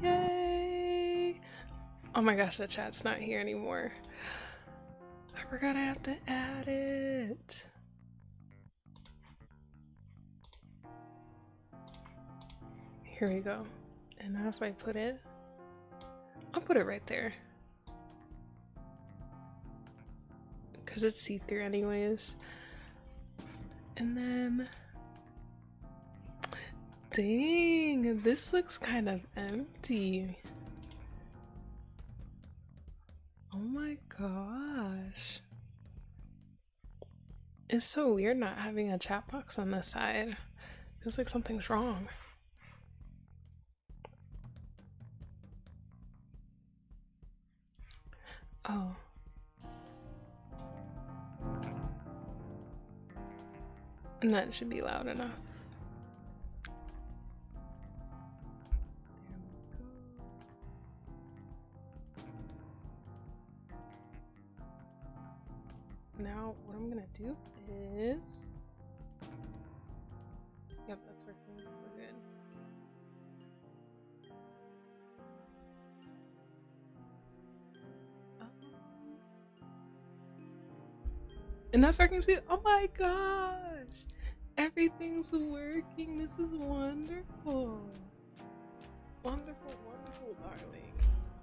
Yay! Oh my gosh, the chat's not here anymore. I forgot I have to add it. Here we go. And now if I put it, I'll put it right there. Because it's see-through anyways. And then, dang, this looks kind of empty. Oh my gosh. It's so weird not having a chat box on this side. Feels like something's wrong. Oh. And that should be loud enough. Now what I'm gonna do is, yep, that's working. We're good. And that's working too. Oh my gosh, everything's working. This is wonderful. Wonderful, wonderful, darling.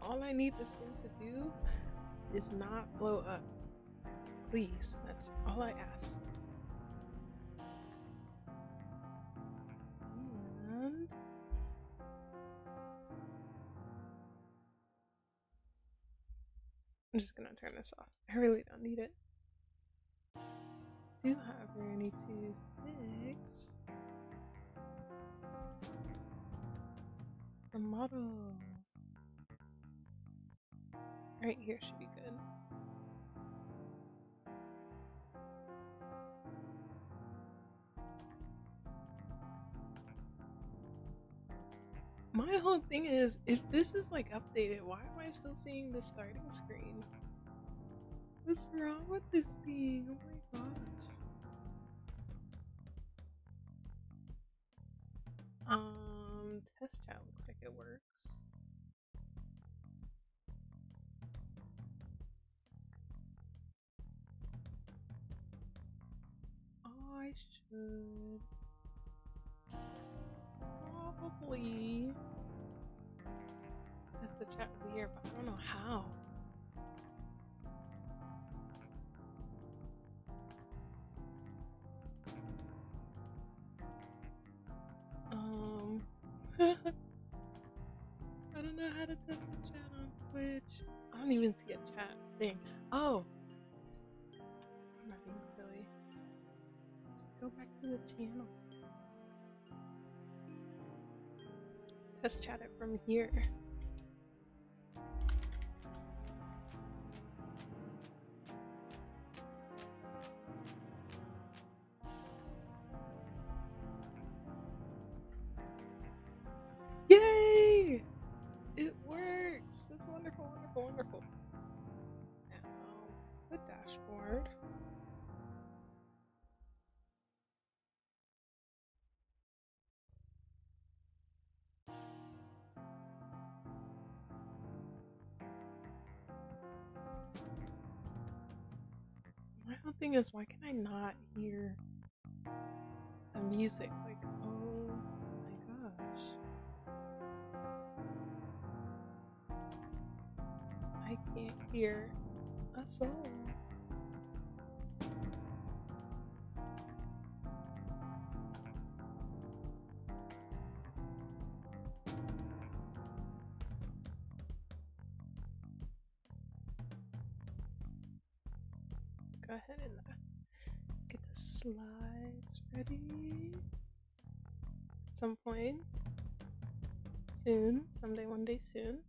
All I need this thing to do is not blow up. Please, that's all I ask. And I'm just gonna turn this off. I really don't need it. Do however need to fix the model. Right here should be good. My whole thing is, if this is like updated, why am I still seeing the starting screen? What's wrong with this thing? Oh my gosh. Test chat looks like it works. Oh, I should probably test the chat over here, but I don't know how. I don't know how to test the chat on Twitch. I don't even see a chat thing. Oh, I'm not being silly. Just go back to the channel. Test chat it from here. Yay! It works! That's wonderful, wonderful, wonderful. Now, the dashboard. My whole thing is, why can I not hear the music? Like, oh my gosh. I can't hear a soul. Go ahead and get the slides ready. At some point soon, someday, one day soon.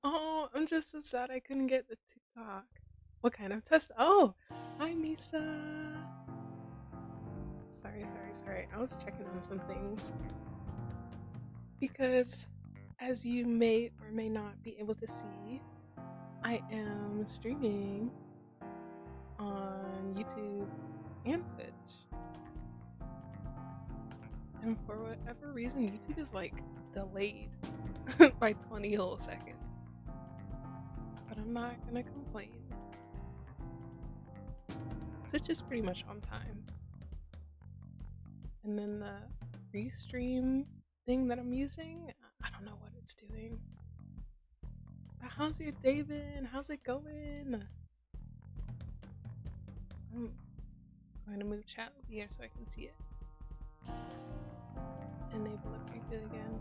Oh, I'm just so sad I couldn't get the TikTok. What kind of test? Oh, hi Misa. Sorry. I was checking on some things. Because, as you may or may not be able to see, I am streaming on YouTube and Twitch. And for whatever reason, YouTube is like delayed by 20 whole seconds. But I'm not gonna complain. Twitch is pretty much on time. And then the restream thing that I'm using, I don't know what it's doing. But how's your day been? How's it going? I'm going to move chat over here so I can see it. Enable the preview again.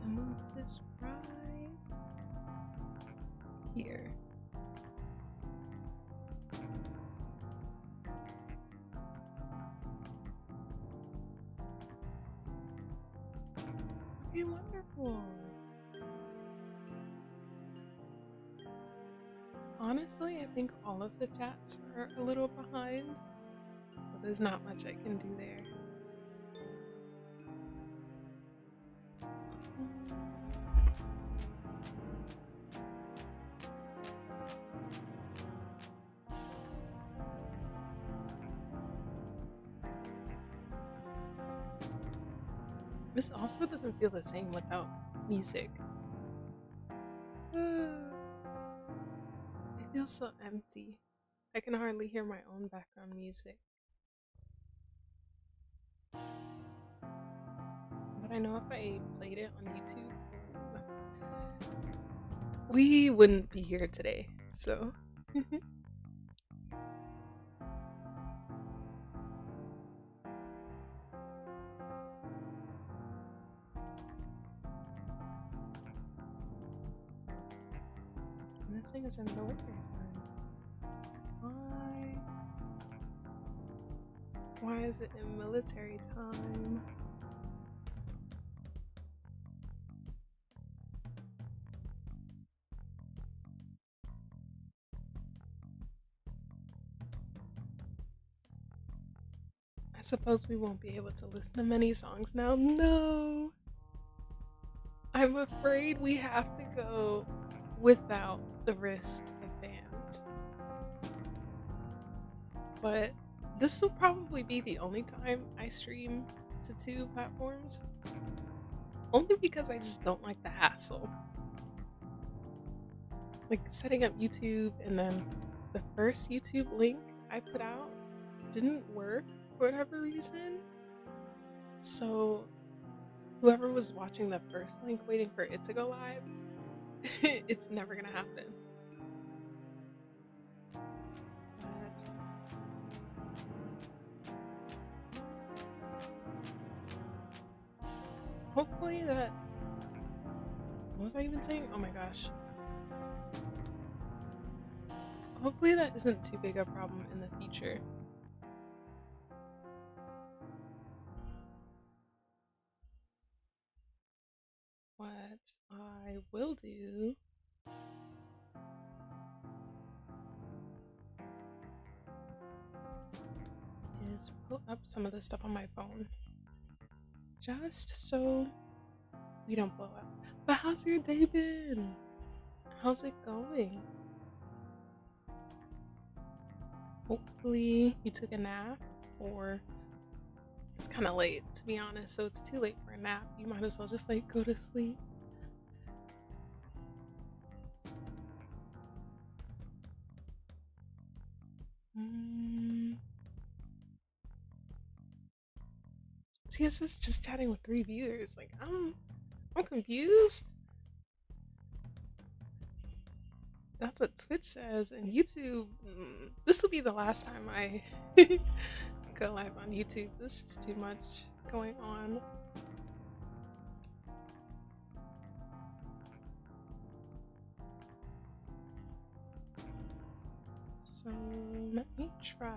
And move this right here. Okay, wonderful. Honestly, I think all of the chats are a little behind, so there's not much I can do there. This also doesn't feel the same without music. It feels so empty. I can hardly hear my own background music. But I know if I played it on YouTube, we wouldn't be here today, so. this thing is in military time. Why? Why is it in military time? I suppose we won't be able to listen to many songs now. No! I'm afraid we have to go without the risk of bans. But this will probably be the only time I stream to 2 platforms. Only because I just don't like the hassle. Like setting up YouTube, and then the first YouTube link I put out didn't work for whatever reason. So whoever was watching the first link waiting for it to go live, it's never gonna happen. But hopefully that... What was I even saying? Oh my gosh. Hopefully that isn't too big a problem in the future. What I will do is pull up some of the stuff on my phone, just so we don't blow up. But how's your day been? How's it going? Hopefully you took a nap, or it's kind of late to be honest, so it's too late for a nap. You might as well just like go to sleep. See, it's just chatting with 3 viewers. Like I'm confused. That's what Twitch says, and YouTube. This will be the last time I go live on YouTube. There's just too much going on. So let me try.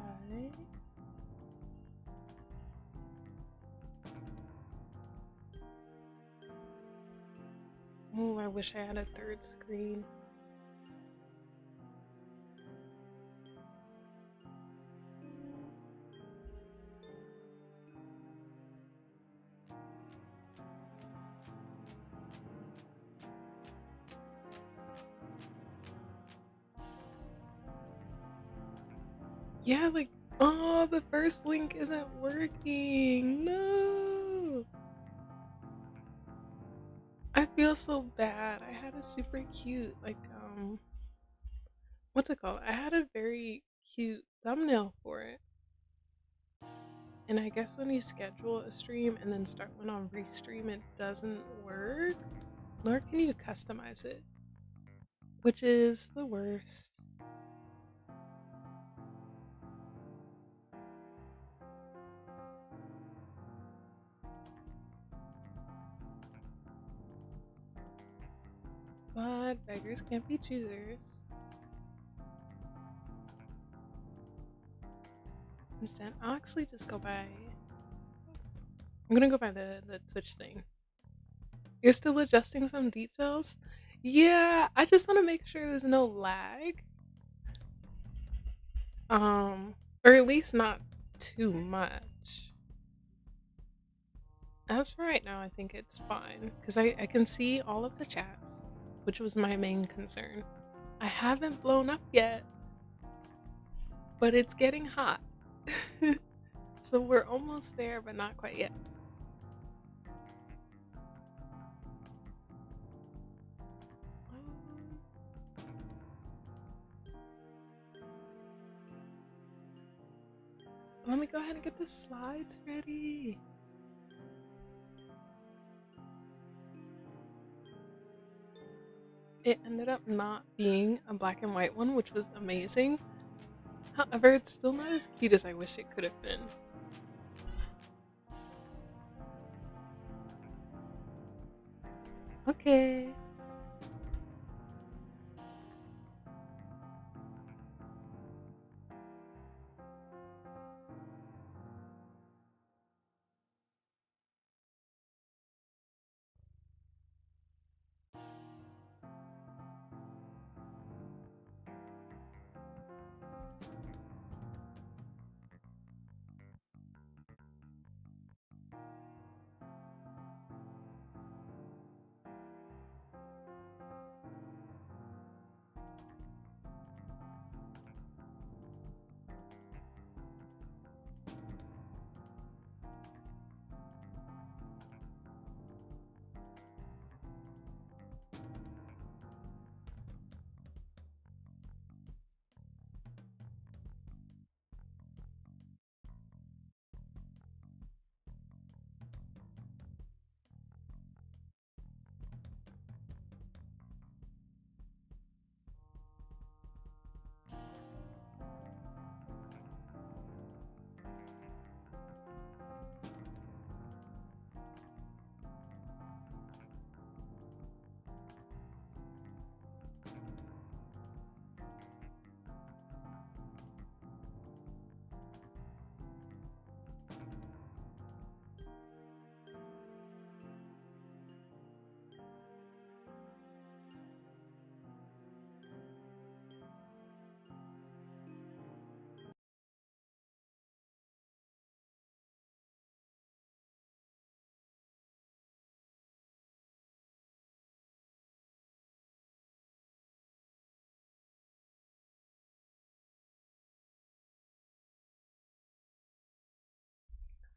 Oh, I wish I had a 3rd screen. Yeah, like, oh, the first link isn't working. No. I feel so bad. I had a super cute, like, what's it called? I had a very cute thumbnail for it. And I guess when you schedule a stream and then start one on restream, it doesn't work. Nor can you customize it, which is the worst. But beggars can't be choosers. Instead, I'll actually just go by... I'm gonna go by the Twitch thing. You're still adjusting some details? Yeah, I just want to make sure there's no lag. Or at least not too much. As for right now, I think it's fine, because I can see all of the chats, which was my main concern. I haven't blown up yet, but it's getting hot. So we're almost there, but not quite yet. Let me go ahead and get the slides ready. It ended up not being a black and white one, which was amazing. However, it's still not as cute as I wish it could have been. Okay.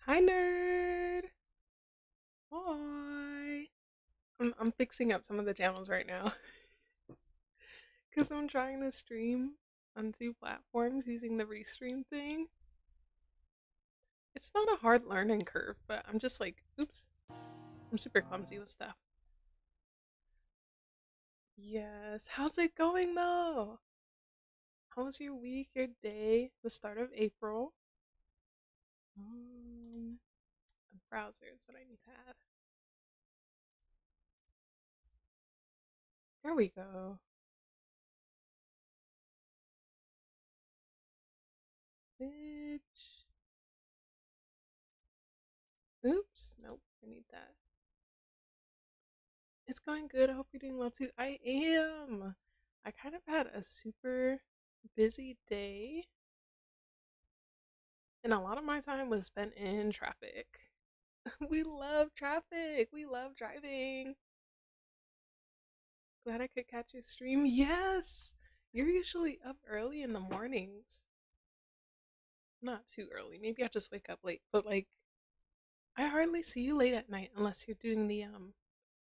Hi, nerd. Hi. I'm fixing up some of the channels right now because I'm trying to stream on two platforms using the restream thing. It's not a hard learning curve, but I'm just like, oops, I'm super clumsy with stuff. Yes. How's it going though? How was your week, your day, the start of April? Um, a browser is what I need to add. There we go. Bitch. Oops. Nope. I need that. It's going good. I hope you're doing well too. I am. I kind of had a super busy day, and a lot of my time was spent in traffic. We love traffic. We love driving. Glad I could catch your stream. Yes. You're usually up early in the mornings. Not too early. Maybe I just wake up late, but like I hardly see you late at night unless you're doing the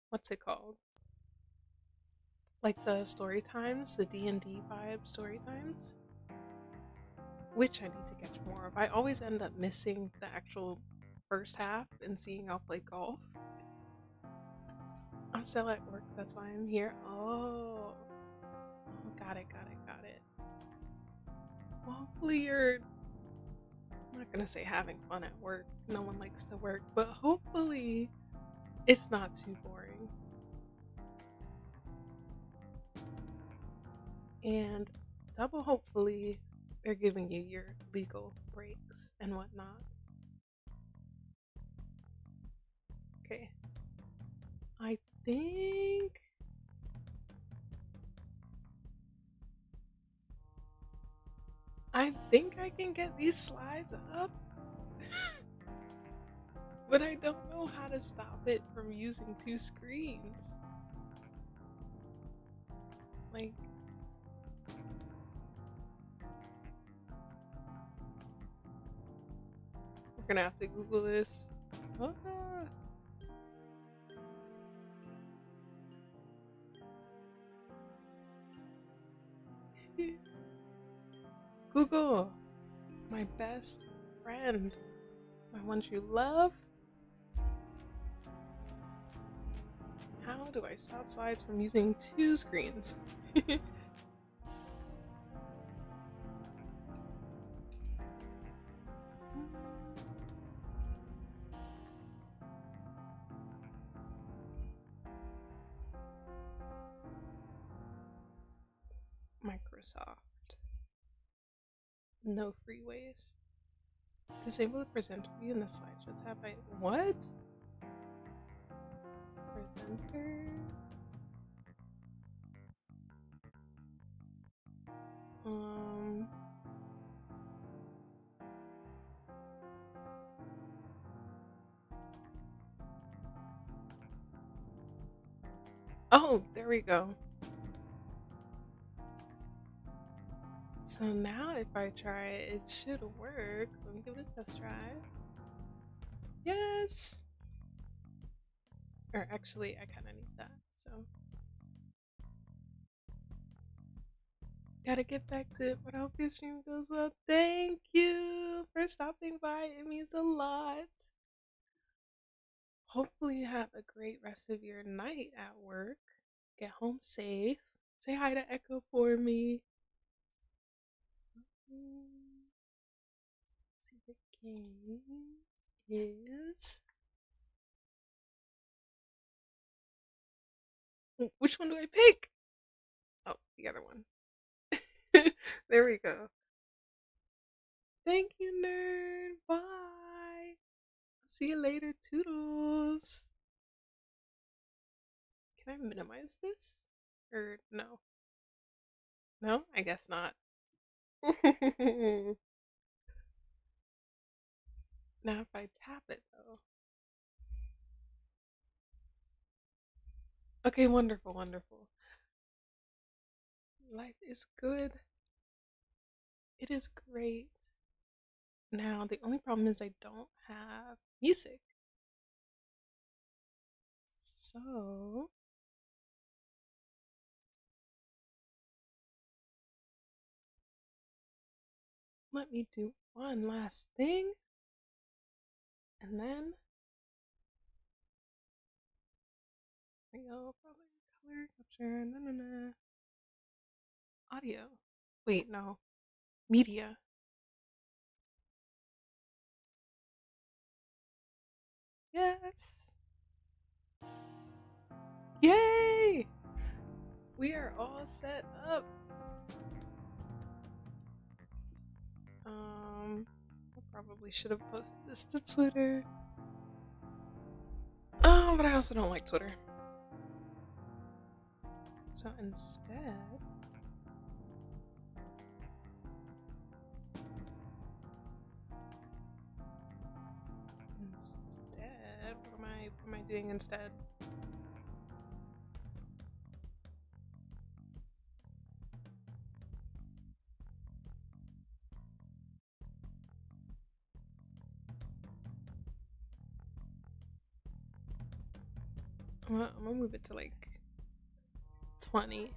what's it called? Like the story times, the D&D vibe story times, which I need to catch more of. I always end up missing the actual first half and seeing y'all play golf. I'm still at work, that's why I'm here. Oh, got it, got it, got it. Well, hopefully you're, I'm not gonna say having fun at work. No one likes to work, but hopefully it's not too boring. And double hopefully they're giving you your legal breaks and whatnot. Okay. I think I can get these slides up. But I don't know how to stop it from using two screens. Like we're gonna have to Google this. Ah. Google, my best friend, my one true love. How do I stop slides from using two screens? Microsoft. No freeways. Disable the presenter view in the slideshow tab. What? Presenter. Um. Oh, there we go. So now if I try it, it should work. Let me give it a test drive. Yes! Or actually, I kind of need that, so. Gotta get back to it, but I hope your stream goes well. Thank you for stopping by. It means a lot. Hopefully you have a great rest of your night at work. Get home safe. Say hi to Echo for me. See, the game is. Which one do I pick? Oh, the other one. There we go. Thank you, nerd. Bye. See you later. Toodles. Can I minimize this? Or no? No? I guess not. Now if I tap it though. Okay, wonderful, wonderful. Life is good. It is great. Now, the only problem is I don't have music. So, let me do one last thing. And then we go color capture, audio. Wait, no. Media. Yes. Yay! We are all set up. I probably should have posted this to Twitter. Oh, but I also don't like Twitter. So instead, what am I doing instead? I'm gonna move it to like 20.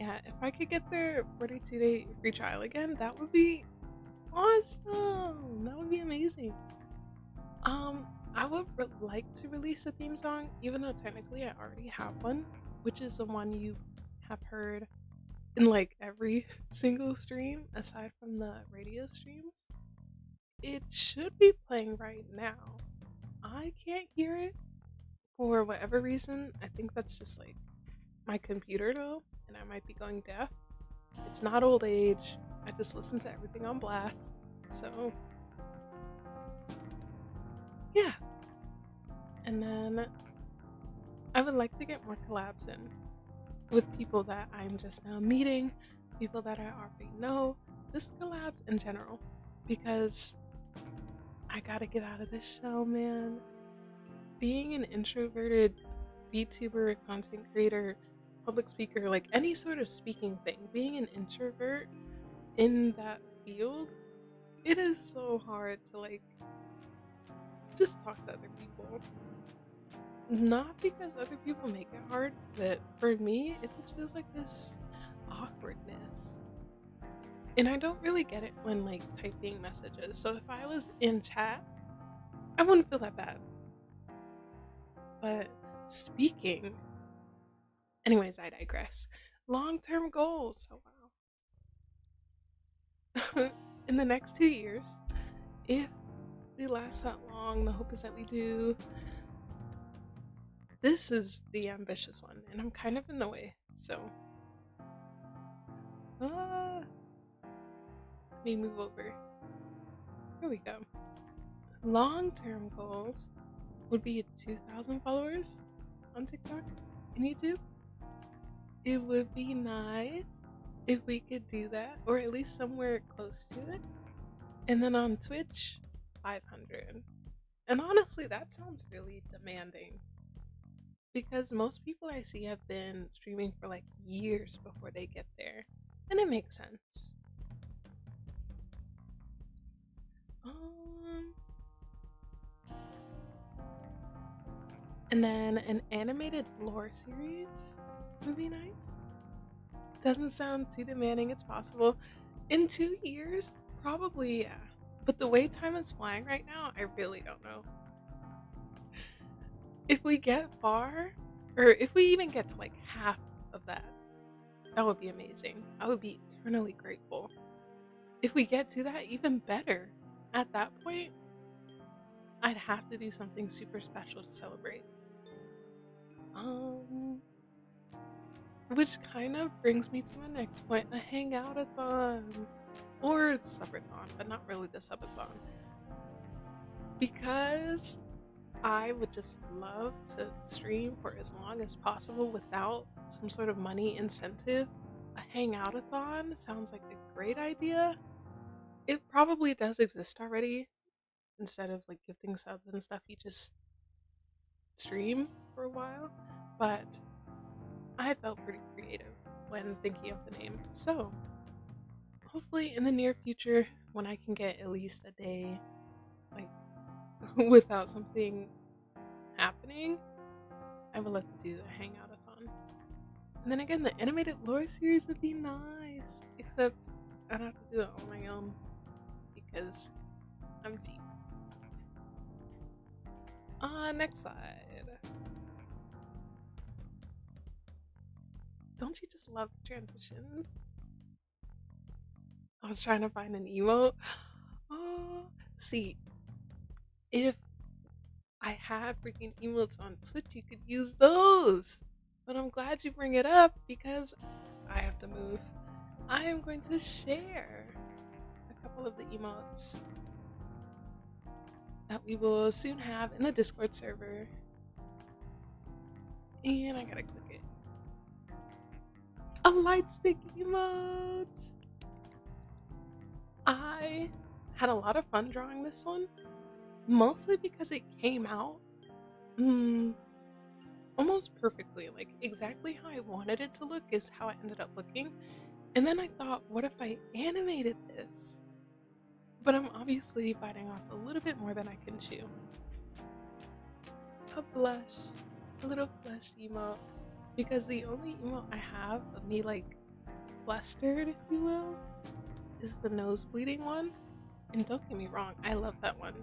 Yeah, if I could get their 42-day free trial again, that would be awesome. That would be amazing. I would like to release a theme song, even though technically I already have one, which is the one you have heard in like every single stream aside from the radio streams. It should be playing right now. I can't hear it for whatever reason. I think that's just like my computer though, and I might be going deaf. It's not old age. I just listen to everything on blast. So, yeah. And then I would like to get more collabs in with people that I'm just now meeting, people that I already know, just collabs in general. Because I gotta get out of this shell, man. Being an introverted VTuber, content creator, public speaker, like any sort of speaking thing, being an introvert in that field, it is so hard to like just talk to other people. Not because other people make it hard, but for me, it just feels like this awkwardness. And I don't really get it when like typing messages. So if I was in chat, I wouldn't feel that bad. But speaking, anyways, I digress. Long-term goals. Oh wow. In the next 2 years, if they last that long, the hope is that we do. This is the ambitious one, and I'm kind of in the way. So, let me move over. Here we go. Long-term goals would be 2,000 followers on TikTok and YouTube. It would be nice if we could do that, or at least somewhere close to it. And then on Twitch, 500. And honestly, that sounds really demanding because most people I see have been streaming for like years before they get there, and it makes sense. And then an animated lore series would be nice. Doesn't sound too demanding, it's possible. In 2 years, probably, yeah. But the way time is flying right now, I really don't know. If we get far, or if we even get to like half of that, that would be amazing. I would be eternally grateful. If we get to that, even better. At that point, I'd have to do something super special to celebrate. Which kind of brings me to my next point, a hangout-a-thon. Or subathon, but not really the subathon. Because I would just love to stream for as long as possible without some sort of money incentive. A hangout-a-thon sounds like a great idea. It probably does exist already. Instead of like gifting subs and stuff, you just stream for a while. But I felt pretty creative when thinking of the name. So hopefully in the near future, when I can get at least a day like without something happening, I would love to do a hangout-a-thon. And then again, the animated lore series would be nice. Except I'd have to do it on my own because I'm cheap. Next slide. Don't you just love the transitions? I was trying to find an emote. Oh, see, if I had freaking emotes on Twitch, you could use those. But I'm glad you bring it up because I have to move. I am going to share a couple of the emotes that we will soon have in the Discord server. And I gotta click it. A light stick emote! I had a lot of fun drawing this one, mostly because it came out almost perfectly, like exactly how I wanted it to look is how it ended up looking. And then I thought, what if I animated this? But I'm obviously biting off a little bit more than I can chew. A blush, a little blush emote, because the only emote I have of me like flustered, if you will, is the nose bleeding one. And don't get me wrong, I love that one.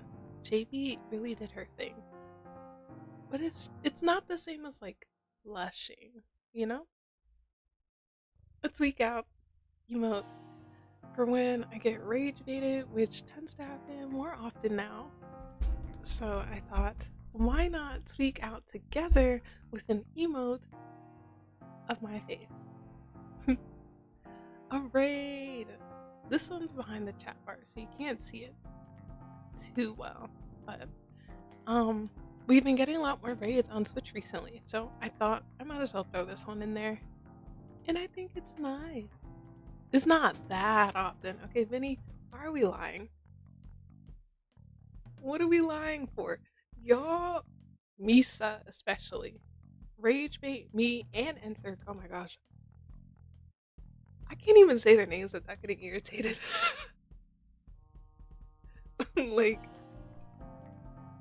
JB really did her thing. But it's not the same as like blushing, you know? Let's tweak out emotes for when I get rage baited, which tends to happen more often now. So I thought, why not tweak out together with an emote of my face? A raid! This one's behind the chat bar, so you can't see it too well. But we've been getting a lot more raids on Switch recently, so I thought I might as well throw this one in there. And I think it's nice. It's not that often. Okay, Vinny, why are we lying? What are we lying for? Y'all, Misa especially, rage bait me and Enter. Oh my gosh. I can't even say their names without getting irritated. Like,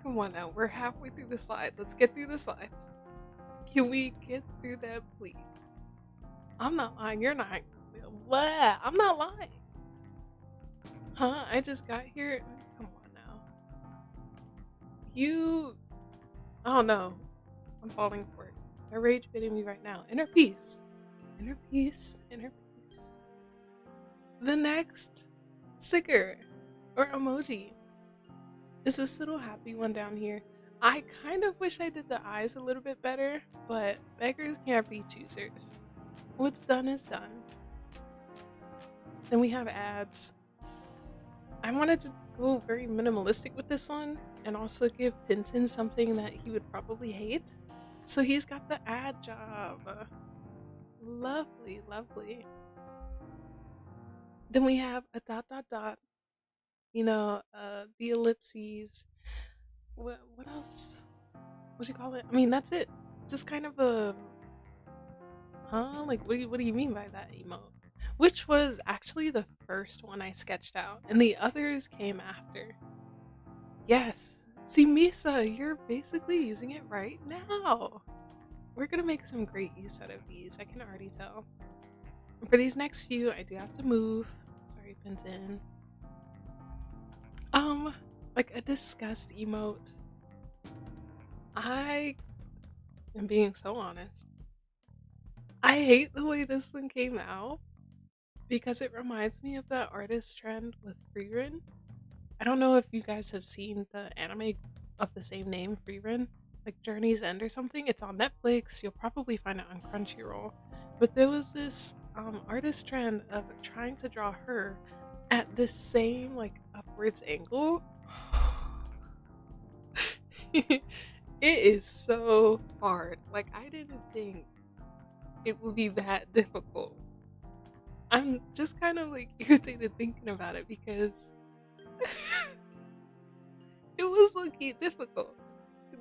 come on now. We're halfway through the slides. Let's get through the slides. Can we get through that, please? I'm not lying. You're not. Blah. I'm not lying. Huh? I just got here. Come on now. You. Oh no. I'm falling for it. They're rage baiting me right now. Inner peace. Inner peace. Inner peace. The next sticker or emoji is this little happy one down here. I kind of wish I did the eyes a little bit better, but beggars can't be choosers. What's done is done. Then we have ads. I wanted to go very minimalistic with this one and also give Pinton something that he would probably hate. So he's got the ad job. Lovely, lovely. Then we have a dot dot dot. You know, the ellipses. What else? What do you call it? I mean, that's it. Just kind of a like what do you mean by that emote? Which was actually the first one I sketched out, and the others came after. Yes. See, Misa, you're basically using it right now. We're gonna make some great use out of these. I can already tell. And for these next few, I do have to move. Sorry, Pinton. Like a disgust emote. I am being so honest. I hate the way this one came out because it reminds me of that artist trend with Freerun. I don't know if you guys have seen the anime of the same name, Freerun, like Journey's End or something. It's on Netflix. You'll probably find it on Crunchyroll. But there was this artist trend of trying to draw her at this same like upwards angle. It is so hard. Like, I didn't think it would be that difficult. I'm just kind of like irritated thinking about it because it was low-key difficult.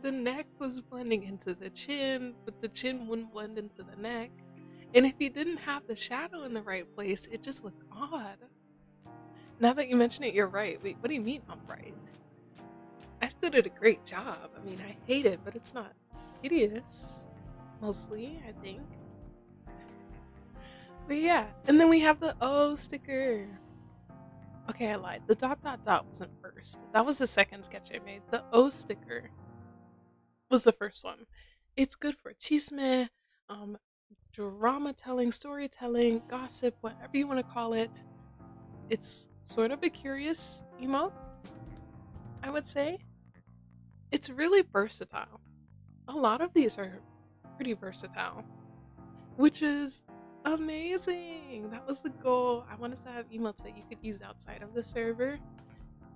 The neck was blending into the chin, but the chin wouldn't blend into the neck. And if you didn't have the shadow in the right place, it just looked odd. Now that you mention it, you're right. Wait, what do you mean I'm right? I still did a great job. I mean, I hate it, but it's not hideous. Mostly, I think. But yeah, and then we have the O sticker. Okay, I lied. The dot dot dot wasn't first. That was the second sketch I made. The O sticker was the first one. It's good for chisme, drama telling, storytelling, gossip, whatever you want to call it. It's sort of a curious emote, I would say. It's really versatile. A lot of these are pretty versatile, which is amazing. That was the goal. I wanted to have emotes that you could use outside of the server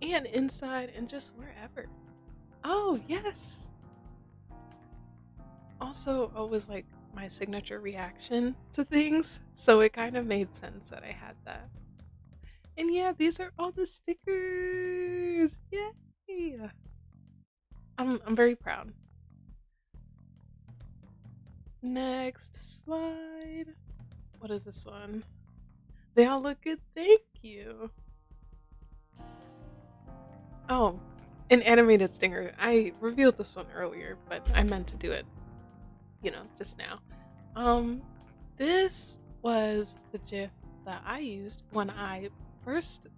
and inside and just wherever. Oh, yes. Also, always like my signature reaction to things, so it kind of made sense that I had that. And yeah, these are all the stickers. Yay! I'm very proud. Next slide. What is this one? They all look good. Thank you. Oh, an animated stinger. I revealed this one earlier, but I meant to do it, just now. This was the GIF that I used when I first,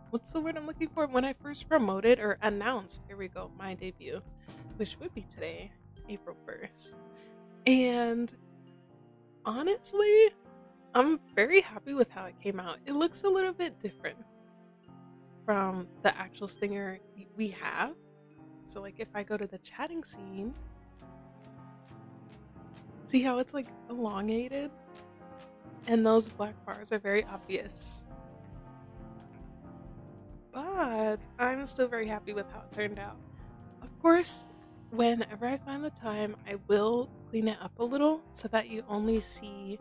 what's the word I'm looking for? When I first promoted or announced, here we go, my debut, which would be today, April 1st. And honestly, I'm very happy with how it came out. It looks a little bit different from the actual stinger we have. So like if I go to the chatting scene, see how it's like elongated? And those black bars are very obvious. But I'm still very happy with how it turned out. Of course, whenever I find the time, I will clean it up a little so that you only see,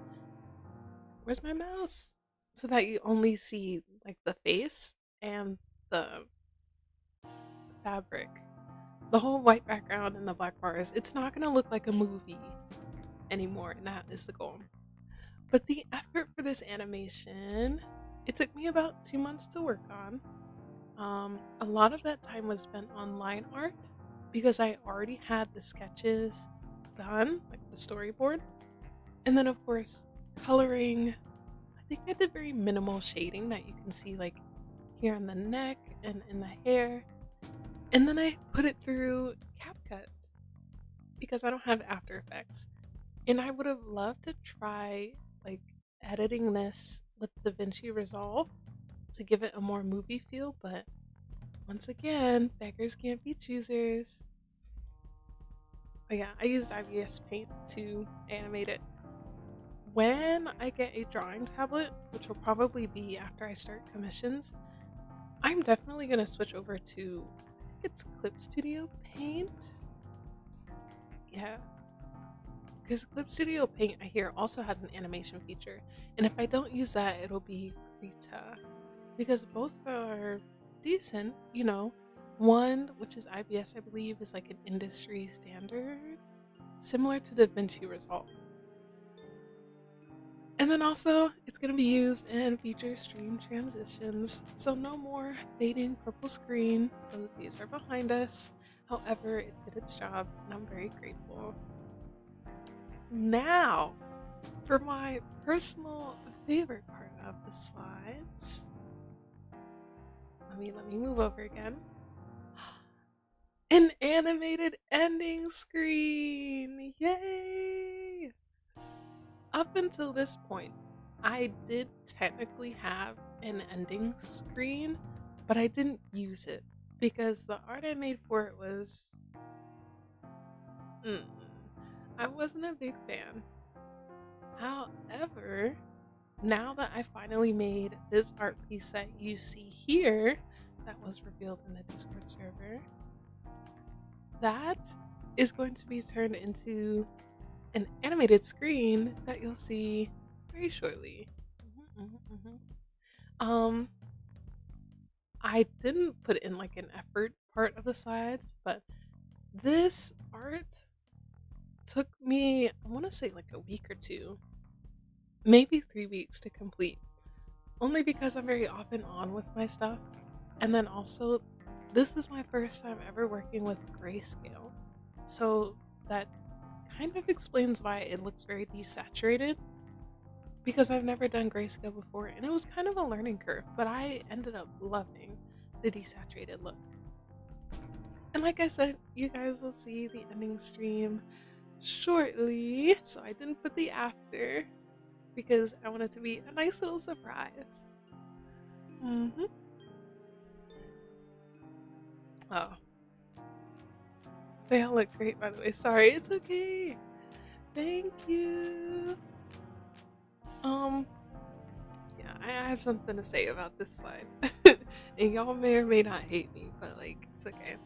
where's my mouse? So that you only see like the face and the fabric. The whole white background and the black bars, it's not gonna look like a movie anymore, and that is the goal. But the effort for this animation, it took me about 2 months to work on. A lot of that time was spent on line art because I already had the sketches done, like the storyboard. And then of course, coloring. I think I did very minimal shading that you can see like here on the neck and in the hair. And then I put it through CapCut because I don't have After Effects. And I would have loved to try like editing this with DaVinci Resolve to give it a more movie feel, but once again, beggars can't be choosers. But yeah, I used IBS Paint to animate it. When I get a drawing tablet, which will probably be after I start commissions, I'm definitely going to switch over to, I think it's Clip Studio Paint. Yeah. Because Clip Studio Paint, I hear, also has an animation feature. And if I don't use that, it'll be Krita. Because both are decent, you know. One, which is IBS, I believe, is like an industry standard, similar to DaVinci Resolve. And then also, it's going to be used in feature stream transitions. So no more fading purple screen. Those days are behind us. However, it did its job, and I'm very grateful. Now, for my personal favorite part of the slides. Let me move over again. An animated ending screen! Yay! Up until this point, I did technically have an ending screen, but I didn't use it because the art I made for it was... I wasn't a big fan. However, now that I finally made this art piece that you see here, that was revealed in the Discord server, that is going to be turned into an animated screen that you'll see very shortly. I didn't put in like an effort part of the slides, but this art took me, I want to say like a week or two, maybe 3 weeks to complete. Only because I'm very off and on with my stuff. And then also, this is my first time ever working with grayscale. So that kind of explains why it looks very desaturated. Because I've never done grayscale before, and it was kind of a learning curve, but I ended up loving the desaturated look. And like I said, you guys will see the ending stream shortly. So I didn't put the after because I want it to be a nice little surprise. Oh. They all look great, by the way. Sorry, it's okay. Thank you. Yeah, I have something to say about this slide. And y'all may or may not hate me, but like, it's okay.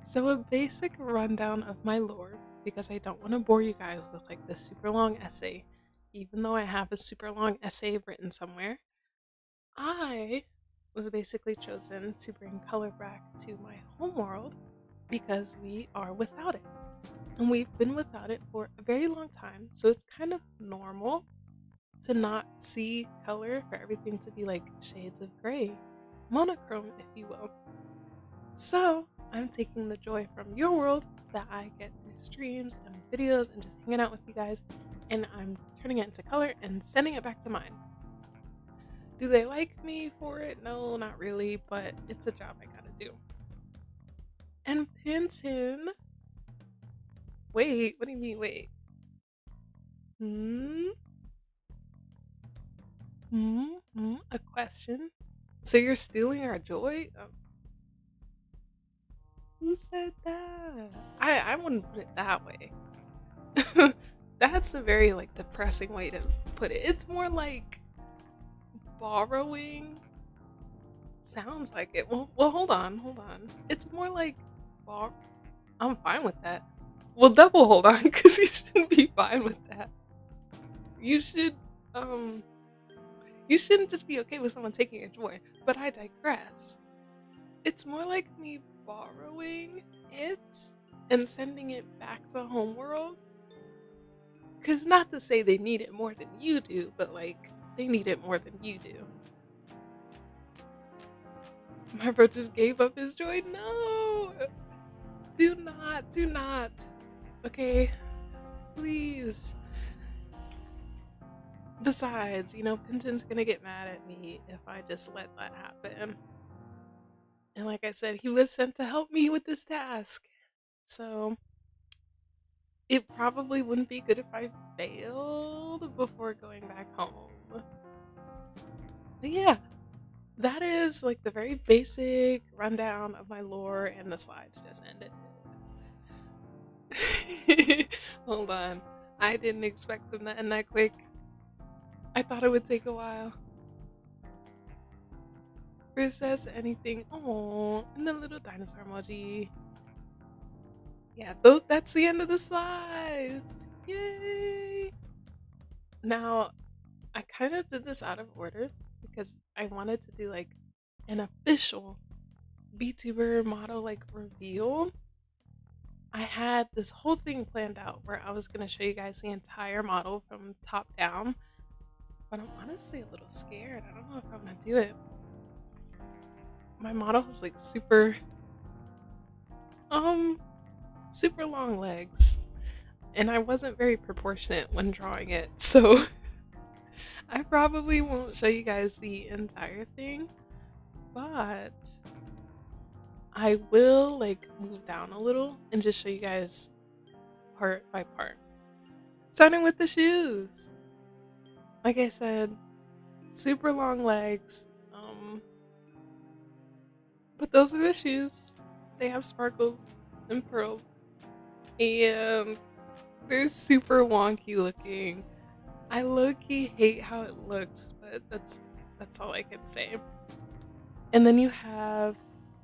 So a basic rundown of my lore, because I don't want to bore you guys with like this super long essay, even though I have a super long essay written somewhere. I was basically chosen to bring color back to my homeworld because we are without it. And we've been without it for a very long time, so it's kind of normal to not see color, for everything to be like shades of gray, monochrome if you will. So I'm taking the joy from your world that I get through streams and videos and just hanging out with you guys, and I'm turning it into color and sending it back to mine. Do they like me for it? No, not really, but it's a job I gotta do. And Pinton, wait, what do you mean, wait? Hmm? A question? So you're stealing our joy? Who said that? I wouldn't put it that way. That's a very like depressing way to put it. It's more like borrowing. Sounds like it. Well, hold on. It's more like bor. I'm fine with that. Well, double hold on, because you shouldn't be fine with that. You should, um, you shouldn't just be okay with someone taking your joy. But I digress. It's more like me borrowing it and sending it back to homeworld. Because not to say they need it more than you do, but like they need it more than you do. My bro just gave up his joy. No, do not, do not. Okay, please. Besides, Pinton's gonna get mad at me if I just let that happen. And like I said, he was sent to help me with this task. So it probably wouldn't be good if I failed before going back home. But yeah, that is like the very basic rundown of my lore, and the slides just ended. Hold on. I didn't expect them to end that quick. I thought it would take a while. Princess, anything. Oh, and the little dinosaur emoji. Yeah, that's the end of the slides. Yay! Now, I kind of did this out of order because I wanted to do like an official VTuber model like reveal. I had this whole thing planned out where I was going to show you guys the entire model from top down, but I'm honestly a little scared. I don't know if I'm going to do it. My model is like super long legs, and I wasn't very proportionate when drawing it, so I probably won't show you guys the entire thing, but I will like move down a little and just show you guys part by part. Starting with the shoes. Like I said, super long legs. But those are the shoes. They have sparkles and pearls. And they're super wonky looking. I low-key hate how it looks, but that's all I can say. And then you have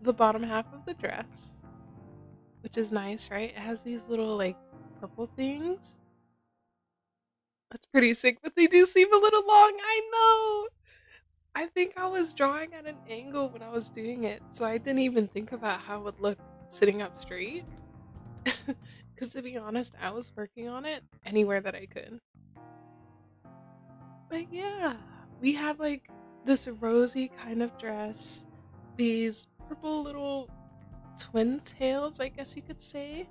the bottom half of the dress, which is nice, right? It has these little like purple things. That's pretty sick, but they do seem a little long. I know. I think I was drawing at an angle when I was doing it, so I didn't even think about how it would look sitting up straight. Because to be honest, I was working on it anywhere that I could. But yeah, we have like this rosy kind of dress, these purple little twin tails, I guess you could say.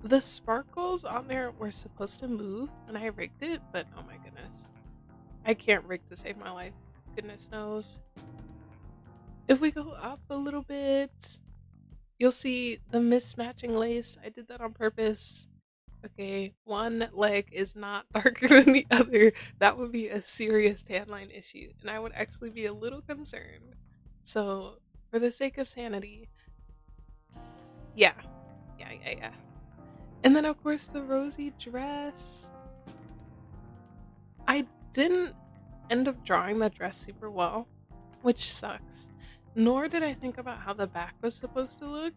The sparkles on there were supposed to move, and I rigged it, but oh my goodness. I can't rig to save my life. Goodness knows. If we go up a little bit, you'll see the mismatching lace. I did that on purpose. Okay, one leg is not darker than the other. That would be a serious tan line issue, and I would actually be a little concerned. So, for the sake of sanity, yeah. And then, of course, the rosy dress. I didn't end up drawing the dress super well, which sucks. Nor did I think about how the back was supposed to look.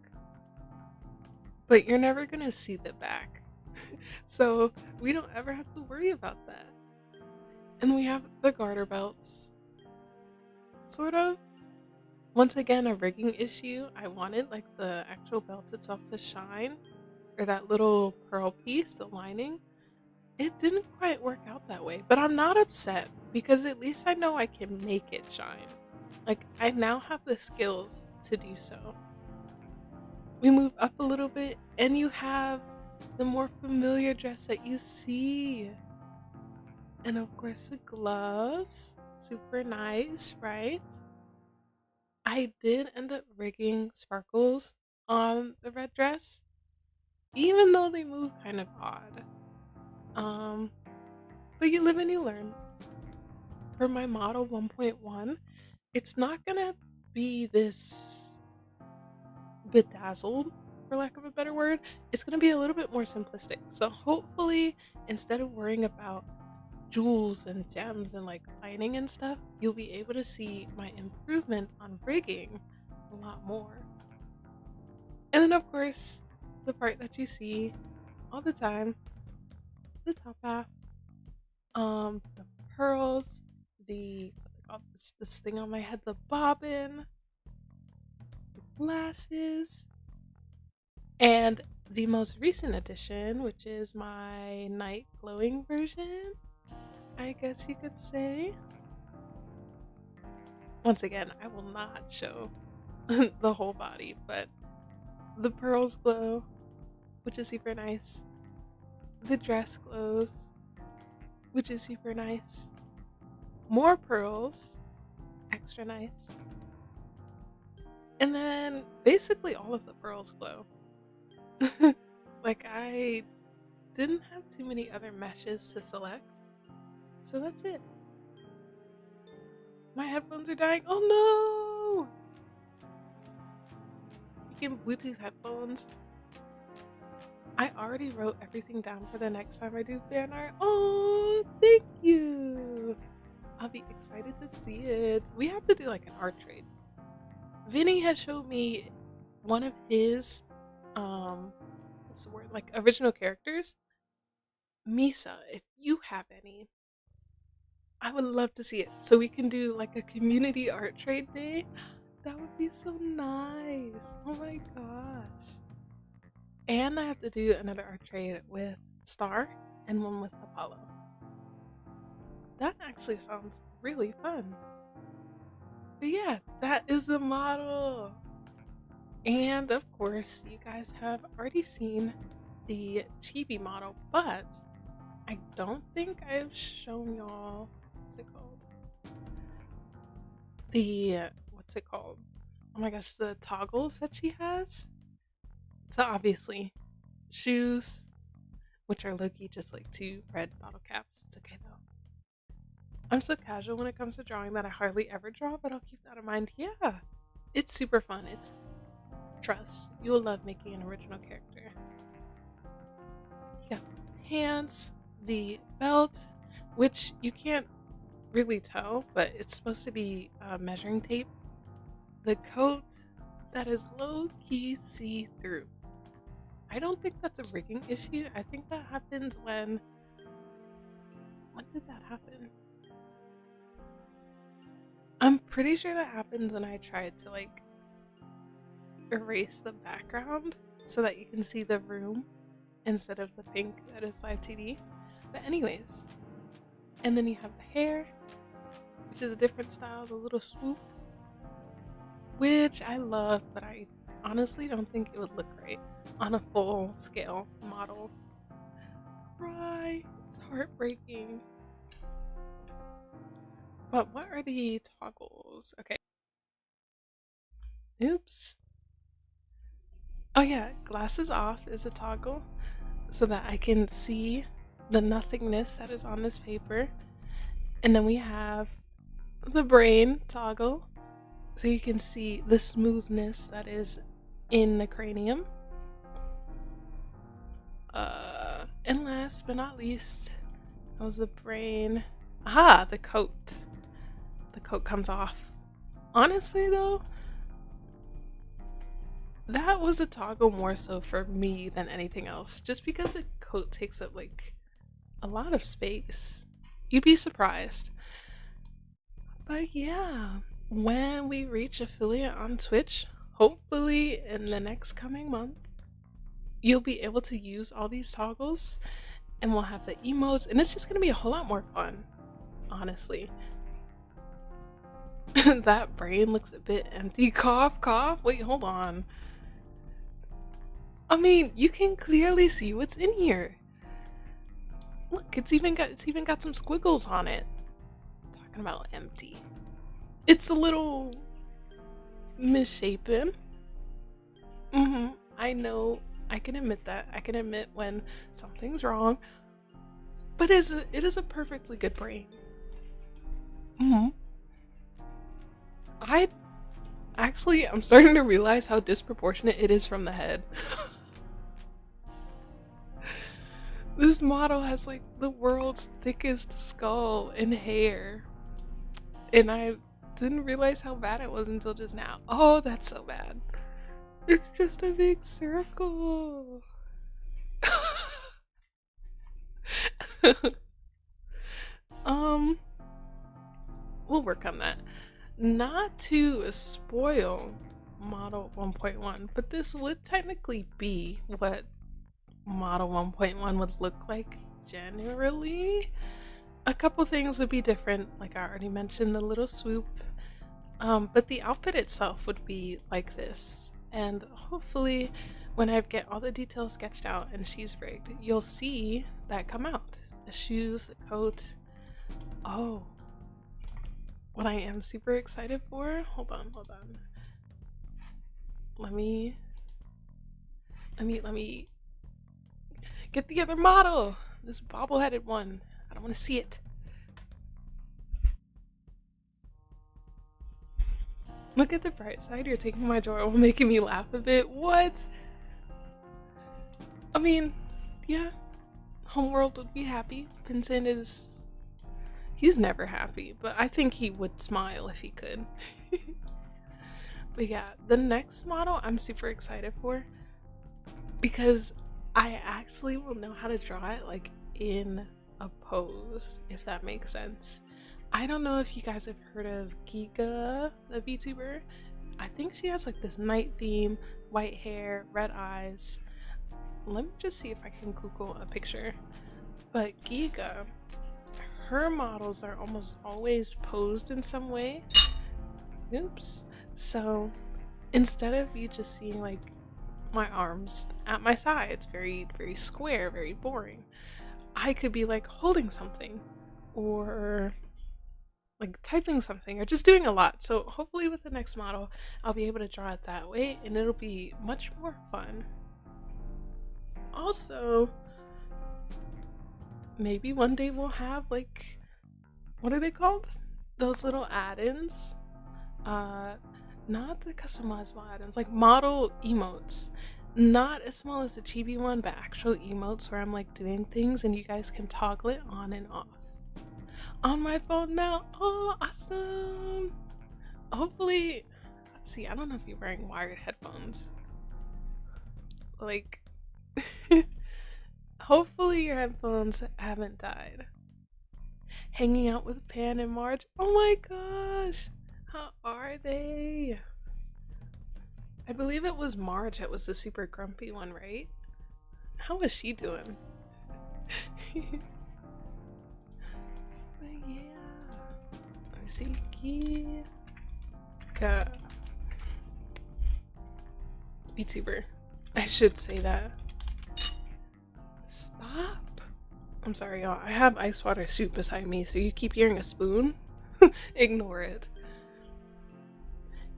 But you're never gonna see the back. So we don't ever have to worry about that. And we have the garter belts. Sort of. Once again, a rigging issue. I wanted like the actual belt itself to shine. Or that little pearl piece, the lining. It didn't quite work out that way. But I'm not upset. Because at least I know I can make it shine. Like, I now have the skills to do so. We move up a little bit, and you have the more familiar dress that you see. And of course, the gloves. Super nice, right? I did end up rigging sparkles on the red dress, even though they move kind of odd. Um, but you live and you learn. For my model 1.1, it's not gonna be this bedazzled, for lack of a better word. It's gonna be a little bit more simplistic. So hopefully, instead of worrying about jewels and gems and like lining and stuff, you'll be able to see my improvement on rigging a lot more. And then, of course, the part that you see all the time, the top half, the pearls, the what's it called? This thing on my head, the bobbin, glasses, and the most recent addition, which is my night glowing version, I guess you could say. Once again, I will not show the whole body, but the pearls glow, which is super nice. The dress glows, which is super nice. More pearls, extra nice. And then basically all of the pearls glow. Like, I didn't have too many other meshes to select, so that's it. My headphones are dying. Oh no! Freaking Bluetooth headphones. I already wrote everything down for the next time I do fan art. Oh, thank you! I'll be excited to see it. We have to do like an art trade. Vinny has showed me one of his what's the word, like original characters. Misa, if you have any, I would love to see it so we can do like a community art trade day. That would be so nice. Oh my gosh. And I have to do another art trade with Star and one with Apollo. That actually sounds really fun. But yeah, that is the model. And of course, you guys have already seen the chibi model, but I don't think I've shown y'all, what's it called? What's it called? Oh my gosh, the toggles that she has. So obviously, shoes, which are low-key just like 2 red bottle caps. It's okay though. I'm so casual when it comes to drawing that I hardly ever draw, but I'll keep that in mind. Yeah, it's super fun. It's, trust, you'll love making an original character. You got pants, the belt, which you can't really tell, but it's supposed to be measuring tape. The coat that is low-key see-through. I don't think that's a rigging issue. I think that happened when did that happen? I'm pretty sure that happened when I tried to like erase the background so that you can see the room instead of the pink that is live TD. But anyways, and then you have the hair, which is a different style, the little swoop, which I love, but I honestly don't think it would look great on a full scale model. Right, it's heartbreaking. But what are the toggles? Okay. Oops. Oh yeah, glasses off is a toggle so that I can see the nothingness that is on this paper. And then we have the brain toggle so you can see the smoothness that is in the cranium. And last but not least, that was the brain. Aha, the coat. The coat comes off. Honestly though, that was a toggle more so for me than anything else, just because the coat takes up like a lot of space. You'd be surprised. But yeah, when we reach affiliate on Twitch, hopefully in the next coming month, you'll be able to use all these toggles and we'll have the emotes, and it's just gonna be a whole lot more fun, honestly. That brain looks a bit empty. Cough, cough. Wait, hold on. I mean, you can clearly see what's in here. Look, it's even got some squiggles on it. Talk talking about empty. It's a little misshapen. I know. I can admit that. I can admit when something's wrong. But it is a perfectly good brain. hmm I actually, I'm starting to realize how disproportionate it is from the head. This model has like the world's thickest skull and hair. And I didn't realize how bad it was until just now. Oh, that's so bad. It's just a big circle. um, we'll work on that. Not to spoil Model 1.1, but this would technically be what Model 1.1 would look like generally. A couple things would be different, like I already mentioned, the little swoop. But the outfit itself would be like this. And hopefully, when I get all the details sketched out and she's rigged, you'll see that come out. The shoes, the coat. Oh, what I am super excited for. Hold on. Let me get the other model. This bobble-headed one. I don't want to see it. Look at the bright side. You're taking my joy while making me laugh a bit. What? I mean, yeah. Homeworld would be happy. Vincent is... He's never happy, but I think he would smile if he could. But yeah, the next model I'm super excited for because I actually will know how to draw it like in a pose, if that makes sense. I don't know if you guys have heard of Giga, the VTuber. I think she has like this night theme, white hair, red eyes. Let me just see if I can Google a picture. But Giga, her models are almost always posed in some way. Oops. So instead of you just seeing like my arms at my sides, very, very square, very boring, I could be like holding something or like typing something or just doing a lot. So hopefully with the next model, I'll be able to draw it that way and it'll be much more fun. Also, maybe one day we'll have like, what are they called? Those little add-ins. Not the customizable add-ins, like model emotes. Not as small as the chibi one, but actual emotes where I'm like doing things and you guys can toggle it on and off. On my phone now. Oh, awesome. Hopefully, let's see, I don't know if you're wearing wired headphones. Like, hopefully your headphones haven't died. Hanging out with Pan and Marge. Oh my gosh. How are they? I believe it was Marge that was the super grumpy one, right? How was she doing? But yeah. Let me see. Giga. VTuber. I should say that. Stop. I'm sorry, y'all. I have ice water soup beside me, so you keep hearing a spoon. Ignore it.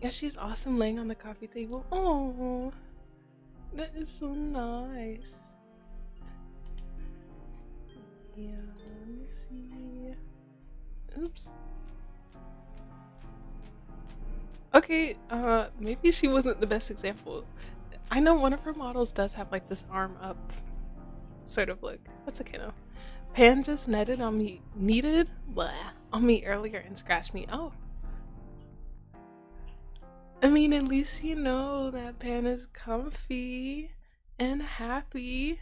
Yeah, she's awesome laying on the coffee table. Oh, that is so nice. Yeah, let me see. Oops. Okay, maybe she wasn't the best example. I know one of her models does have like this arm up sort of look. That's okay though. Pan just netted on me, on me earlier and scratched me. Oh. I mean, at least you know that Pan is comfy and happy.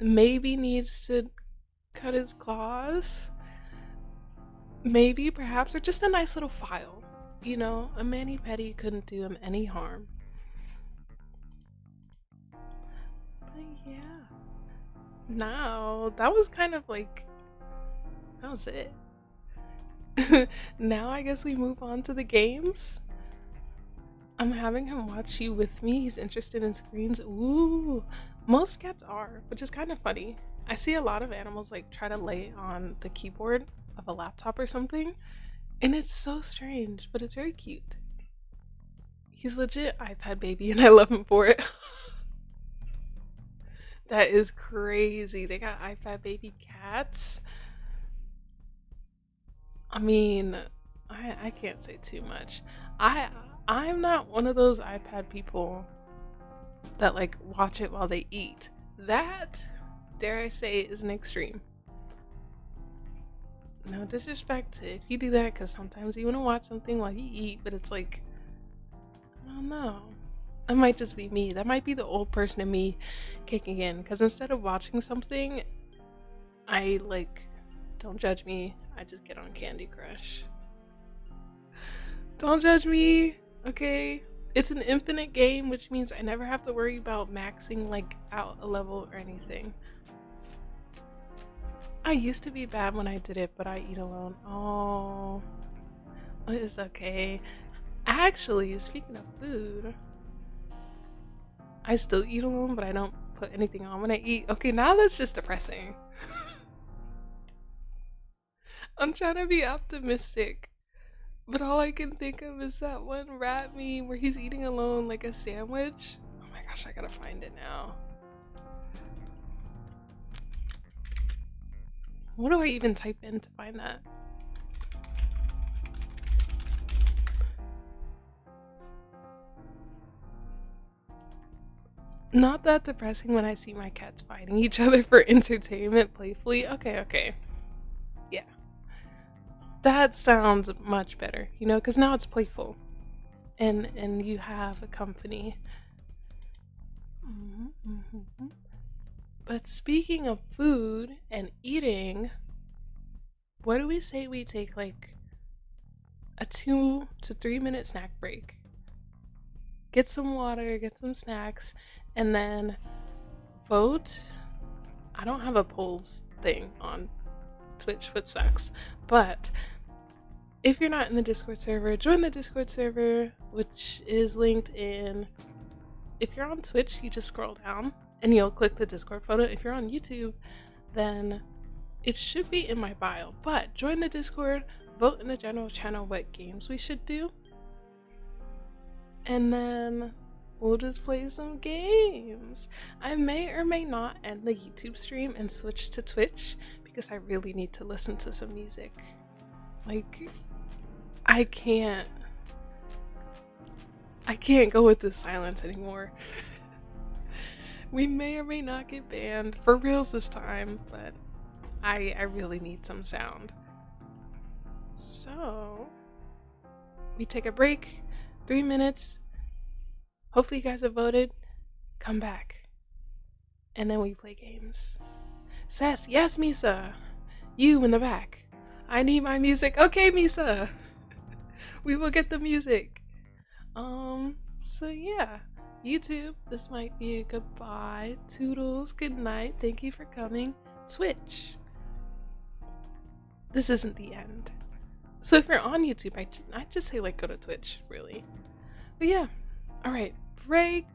Maybe needs to cut his claws. Maybe, perhaps, or just a nice little file. You know, a mani-pedi couldn't do him any harm. But yeah. Now, that was kind of like, that was it. Now I guess we move on to the games. I'm having him watch you with me. He's interested in screens. Ooh, most cats are, which is kind of funny. I see a lot of animals like try to lay on the keyboard of a laptop or something, And it's so strange, but it's very cute. He's legit iPad baby, and I love him for it. That is crazy. They got iPad baby cats. I mean, I can't say too much. I I'm not one of those iPad people that like watch it while they eat. That, dare I say, is an extreme. No disrespect if you do that, because sometimes you want to watch something while you eat, but it's like, I don't know. That might just be me. That might be the old person in me kicking in. Because instead of watching something, I like, don't judge me, I just get on Candy Crush. Don't judge me, okay? It's an infinite game, which means I never have to worry about maxing like out a level or anything. I used to be bad when I did it, but I eat alone. Oh, it's okay. Actually, speaking of food, I still eat alone, but I don't put anything on when I eat. Okay, now that's just depressing. I'm trying to be optimistic, but all I can think of is that one rat meme where he's eating alone like a sandwich. Oh my gosh, I gotta find it now. What do I even type in to find that? Not that depressing when I see my cats fighting each other for entertainment playfully. Okay, okay. Yeah. That sounds much better, you know, because now it's playful. And you have a company. But speaking of food and eating, what do we say we take like a 2 to 3 minute snack break? Get some water, get some snacks, and then vote. I don't have a polls thing on Twitch, which sucks. But if you're not in the Discord server, join the Discord server, which is linked in. If you're on Twitch, you just scroll down and you'll click the Discord photo. If you're on YouTube, then it should be in my bio. But join the Discord, vote in the general channel what games we should do, and then we'll just play some games. I may or may not end the YouTube stream and switch to Twitch because I really need to listen to some music. Like, I can't go with this silence anymore. We may or may not get banned for reals this time, but I really need some sound. So we take a break, 3 minutes. Hopefully you guys have voted. Come back. And then we play games. Sass, yes, Misa. You in the back. I need my music. Okay, Misa. We will get the music. So yeah. YouTube, this might be a goodbye. Toodles, good night. Thank you for coming. Twitch. This isn't the end. So if you're on YouTube, I just say like go to Twitch, really. But yeah. Alright, break.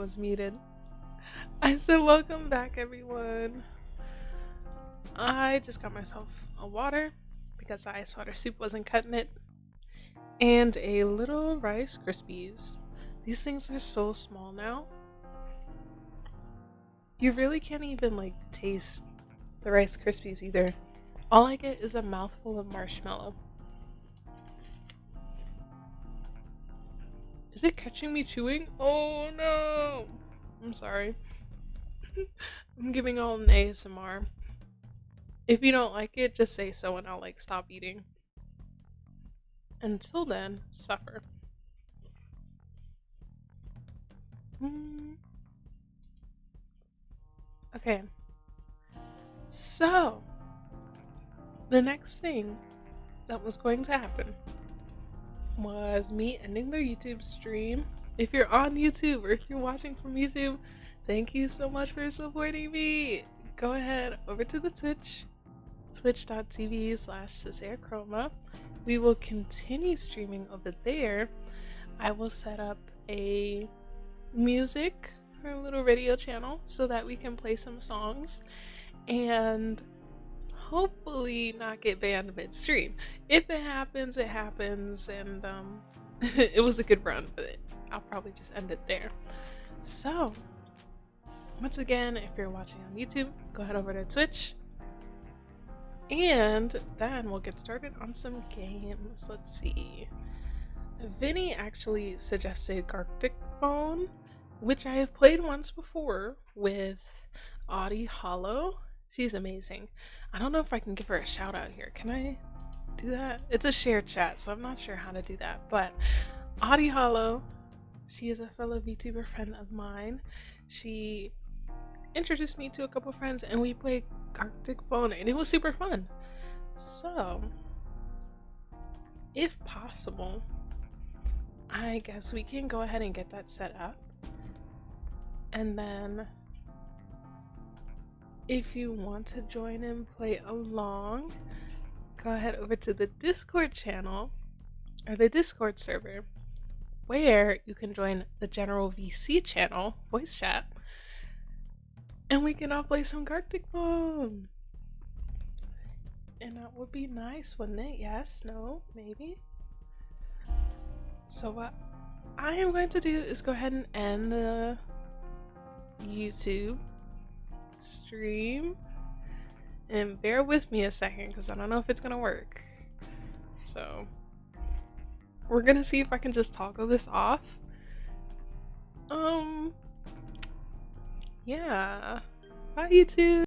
was muted. I said welcome back, everyone. I just got myself a water because the ice water soup wasn't cutting it, and a little Rice Krispies. These things are so small now. You really can't even like taste the Rice Krispies either. All I get is a mouthful of marshmallow. Is it catching me chewing? Oh no! I'm sorry. I'm giving all an ASMR. If you don't like it, just say so and I'll like stop eating. Until then, suffer. Okay. So, the next thing that was going to happen was me ending the YouTube stream. If you're on YouTube or if you're watching from YouTube, thank you so much for supporting me. Go ahead over to the Twitch, twitch.tv/CesaireChroma. We will continue streaming over there. I will set up a music or a little radio channel so that we can play some songs and hopefully not get banned midstream. If it happens, it happens, and it was a good run, but I'll probably just end it there. So, once again, if you're watching on YouTube, go ahead over to Twitch, and then we'll get started on some games. Let's see. Vinny actually suggested Gartic Phone, which I have played once before with Audie Hollow. She's amazing. I don't know if I can give her a shout out here. Can I do that? It's a shared chat, so I'm not sure how to do that. But Audie Hollow, she is a fellow VTuber friend of mine. She introduced me to a couple friends and we played Gartic Phone and it was super fun. So, if possible, I guess we can go ahead and get that set up. And then if you want to join and play along, go ahead over to the Discord channel or the Discord server where you can join the general VC channel, voice chat, and we can all play some Gartic Phone. And that would be nice, wouldn't it? Yes, no, maybe. So what I am going to do is go ahead and end the YouTube stream, and bear with me a second because I don't know if it's gonna work. So we're gonna see if I can just toggle this off. Yeah, bye YouTube.